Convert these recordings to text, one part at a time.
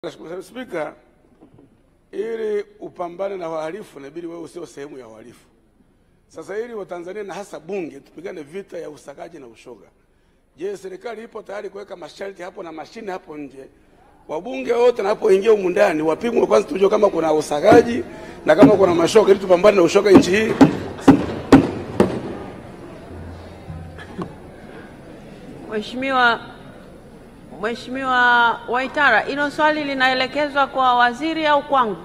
Mheshimiwa Spika, ili upambane na wahalifu inabidi wewe usio sehemu ya wahalifu. Sasa ili Watanzania na hasa bunge tupigane vita ya usagaji na ushoga. Je, serikali ipo tayari kuweka masharti hapo na mashine hapo nje? Wabunge wote wanapoingia humu ndani wapimwe kwanza tujue kama kuna usagaji na kama kuna mashoga ili tupambane na ushoga nchi hii. Mheshimiwa Waitara, hilo swali linaelekezwa kwa waziri au kwangu?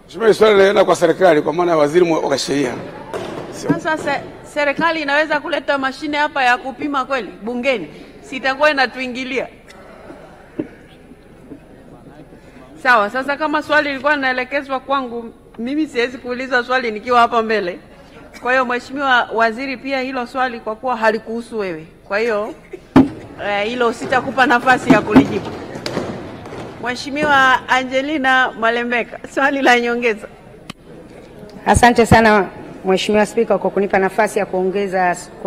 Mheshimiwa, swali linaenda kwa serikali kwa maana ya waziri wa sheria. Sasa serikali inaweza kuleta mashine hapa ya kupima kweli bungeni? Sitakuwa inatuingilia. Sawa, sasa kama swali lilikuwa linaelekezwa kwangu, mimi siwezi kuuliza swali nikiwa hapa mbele. Kwa hiyo Mheshimiwa Waziri, pia hilo swali kwa kuwa halikuhusu wewe, kwa hiyo hilo sitakupa nafasi ya kulijibu. Mheshimiwa Angelina Malembeka, swali la nyongeza. Asante sana Mheshimiwa Spika kwa kunipa nafasi ya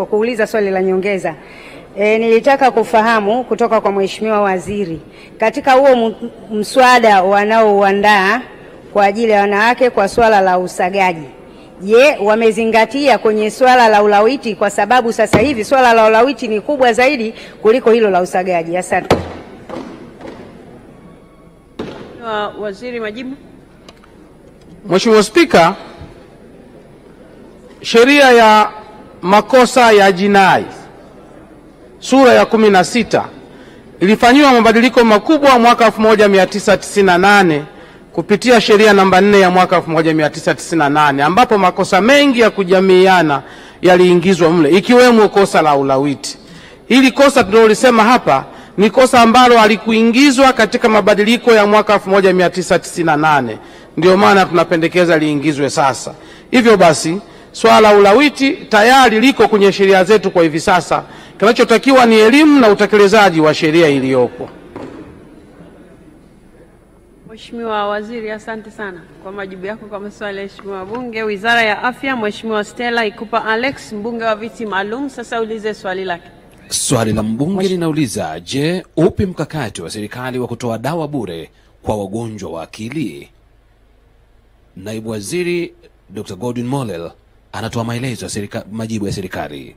kuuliza swali la nyongeza. Nilitaka kufahamu kutoka kwa Mheshimiwa Waziri, katika huo mswada wanaouandaa kwa ajili ya wanawake kwa swala la usagaji, je, wamezingatia kwenye swala la ulawiti, kwa sababu sasa hivi swala la ulawiti ni kubwa zaidi kuliko hilo la usagaji? Asante. Waziri, majibu. Mheshimiwa Spika, sheria ya makosa ya jinai sura ya 16 ilifanyiwa mabadiliko makubwa mwaka 1998 kupitia sheria namba 4 ya mwaka 1998, ambapo makosa mengi ya kujamiiana yaliingizwa mle, ikiwemo kosa la ulawiti. Hili kosa tunalolisema hapa ni kosa ambalo halikuingizwa katika mabadiliko ya mwaka 1998. Ndio maana tunapendekeza liingizwe sasa. Hivyo basi, swala la ulawiti tayari liko kwenye sheria zetu kwa hivi sasa. Kinachotakiwa ni elimu na utekelezaji wa sheria iliyopo. Mheshimiwa Waziri, asante sana kwa majibu yako kwa maswali ya Mheshimiwa wabunge. Wizara ya Afya, Mheshimiwa Stella Ikupa Alex, mbunge wa viti maalum, sasa ulize swali lake. Swali la mbunge linauliza, je, upi mkakati wa serikali wa kutoa dawa bure kwa wagonjwa wa akili? Naibu Waziri Dr. Godwin Mollel anatoa maelezo ya majibu ya serikali.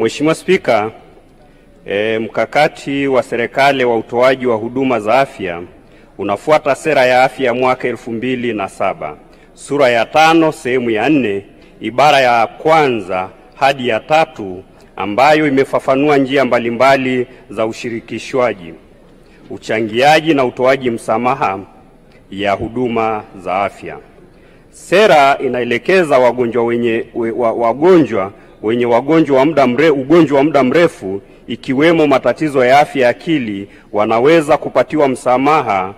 Mheshimiwa Spika, mkakati wa serikali wa utoaji wa huduma za afya unafuata sera ya afya ya mwaka 2007, sura ya 5 sehemu ya 4 ibara ya kwanza hadi ya 3, ambayo imefafanua njia mbalimbali za ushirikishwaji, uchangiaji na utoaji msamaha ya huduma za afya. Sera inaelekeza wagonjwa wenye ugonjwa wa muda mrefu ikiwemo matatizo ya afya ya akili wanaweza kupatiwa msamaha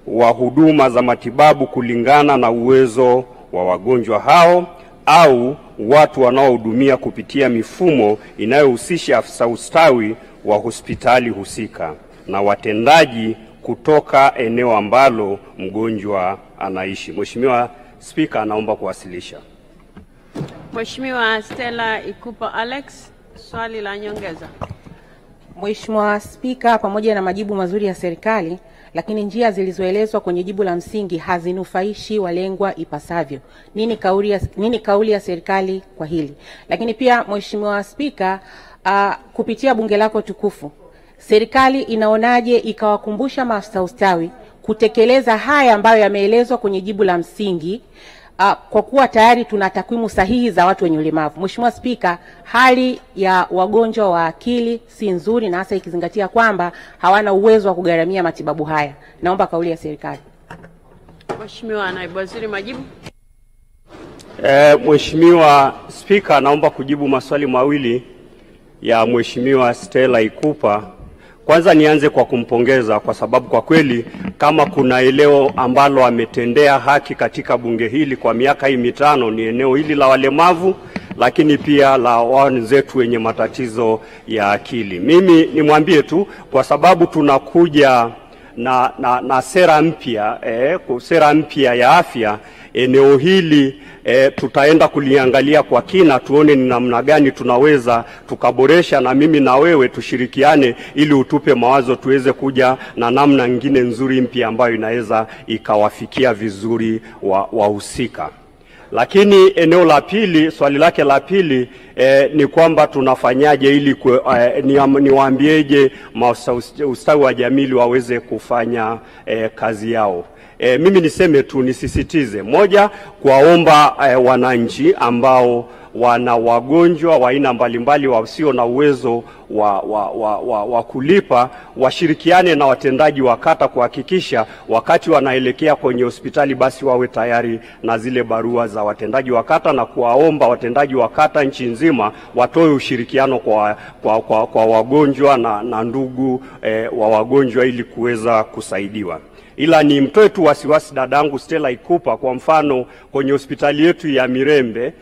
wa huduma za matibabu kulingana na uwezo wa wagonjwa hao au watu wanaohudumia kupitia mifumo inayohusisha afisa ustawi wa hospitali husika na watendaji kutoka eneo ambalo mgonjwa anaishi. Mheshimiwa Spika, naomba kuwasilisha. Mheshimiwa Stella Ikupa Alex, swali la nyongeza. Mheshimiwa Spika, pamoja na majibu mazuri ya serikali, lakini njia zilizoelezwa kwenye jibu la msingi hazinufaishi walengwa ipasavyo. Nini kauli ya serikali kwa hili? Lakini pia Mheshimiwa Spika, kupitia bunge lako tukufu, serikali inaonaje ikawakumbusha maafisa ustawi kutekeleza haya ambayo yameelezwa kwenye jibu la msingi, kwa kuwa tayari tuna takwimu sahihi za watu wenye ulemavu? Mheshimiwa Spika, hali ya wagonjwa wa akili si nzuri, na hasa ikizingatia kwamba hawana uwezo wa kugharamia matibabu haya. Naomba kauli ya serikali. Mheshimiwa Naibu Waziri, majibu. Mheshimiwa Spika, naomba kujibu maswali mawili ya Mheshimiwa Stella Ikupa. Kwanza nianze kwa kumpongeza kwa sababu kwa kweli kama kuna eneo ambalo ametendea haki katika bunge hili kwa miaka hii 5 ni eneo hili la walemavu, lakini pia la wenzetu wenye matatizo ya akili. Mimi nimwambie tu kwa sababu tunakuja na sera mpya ya afya eneo hili tutaenda kuliangalia kwa kina, tuone ni namna gani tunaweza tukaboresha, na mimi na wewe tushirikiane ili utupe mawazo tuweze kuja na namna nyingine nzuri mpya ambayo inaweza ikawafikia vizuri wahusika. Lakini eneo la pili, swali lake la pili ni kwamba tunafanyaje ili niwaambieje ustawi wa jamii waweze kufanya kazi yao. Mimi niseme tu, nisisitize, moja, kuwaomba wananchi ambao wana wagonjwa wa aina mbalimbali wasio na uwezo wa kulipa washirikiane na watendaji wa kata kuhakikisha wakati wanaelekea kwenye hospitali basi wawe tayari na zile barua za watendaji wa kata, na kuwaomba watendaji wa kata nchi nzima watoe ushirikiano kwa wagonjwa na ndugu wa wagonjwa ili kuweza kusaidiwa. Ila ni mtoe tu wasiwasi dadangu Stella Ikupa, kwa mfano kwenye hospitali yetu ya Mirembe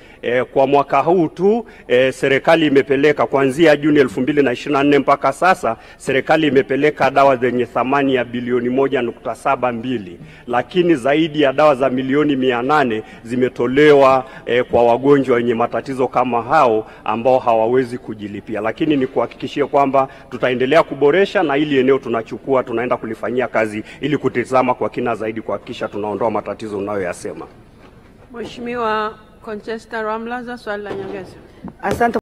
kwa mwaka huu tu serikali imepeleka kuanzia Juni 2024 mpaka sasa serikali imepeleka dawa zenye thamani ya bilioni 1.72, lakini zaidi ya dawa za milioni 800 zimetolewa kwa wagonjwa wenye matatizo kama hao ambao hawawezi kujilipia. Lakini ni kuhakikishia kwamba tutaendelea kuboresha, na ili eneo tunachukua tunaenda kulifanyia kazi ili kutizama kwa kina zaidi kuhakikisha tunaondoa matatizo unayoyasema. Mheshimiwa Conchester Ramlaza, swali la nyongeza. Asante.